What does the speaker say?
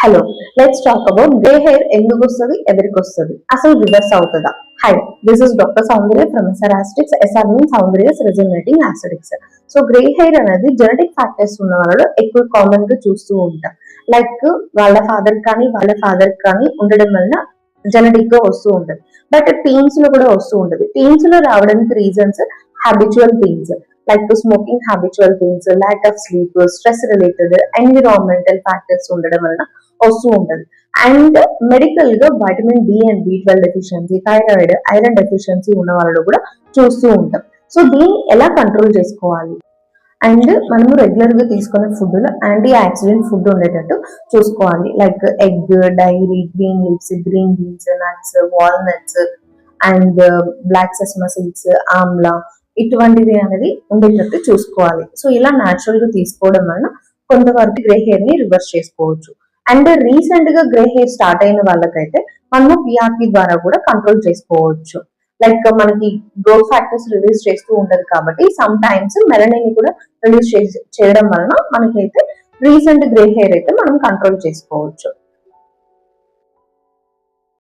Hello, let's talk about grey hair ఎందుకు వస్తుంది, ఎవరికి వస్తుంది, అసలు రివర్స్ అవుతుందా? Hi, this is doctor Soundarya from ఎస్ఆర్ఆస్టిక్స్. ఎస్ఆర్ మీన్స్ సౌందర్యస్ రెజోనేటింగ్ యాసిడిక్స్. సో గ్రే హెయిర్ అనేది జెనెటిక్ ఫ్యాక్టర్స్ ఉన్న వాళ్ళలో ఎక్కువ కామన్ గా చూస్తూ ఉంటాం. లైక్ వాళ్ళ ఫాదర్ కానీ ఉండడం వలన జెనెటిక్ గా వస్తూ ఉంటది. బట్ టీన్స్ లో కూడా వస్తూ ఉంటది. టీన్స్ లో రావడానికి reasons habitual things like smoking, habitual things, lack of sleep, stress related, environmental factors ఉండడం వలన వస్తూ ఉంటది. అండ్ మెడికల్ గా vitamin D and B12 deficiency, thyroid, iron deficiency ఉన్న వాళ్ళలో కూడా చూస్తూ ఉంటాం. సో దీన్ని ఎలా కంట్రోల్ చేసుకోవాలి? అండ్ మనము రెగ్యులర్ గా తీసుకునే ఫుడ్ లో యాంటీ ఆక్సిడెంట్ ఫుడ్ ఉండేటట్టు చూసుకోవాలి. Like egg, dairy, green leaves, green beans, nuts, walnuts and black sesame seeds, amla ఇటువంటివి అనేది ఉండేటట్టు చూసుకోవాలి. సో ఇలా న్యాచురల్ గా తీసుకోవడం వలన కొంతవరకు గ్రే హెయిర్ ని రివర్స్ చేసుకోవచ్చు. అండ్ రీసెంట్ గా గ్రే హెయిర్ స్టార్ట్ అయిన వాళ్ళకైతే మనము PRP ద్వారా కూడా కంట్రోల్ చేసుకోవచ్చు. లైక్ మనకి గ్రోత్ ఫ్యాక్టర్స్ రిలీజ్ చేస్తూ ఉంటది కాబట్టి సమ్ టైమ్స్ మెలనిన్ కూడా రిలీజ్ చేయడం వలన మనకైతే రీసెంట్ గ్రే హెయిర్ అయితే మనం కంట్రోల్ చేసుకోవచ్చు.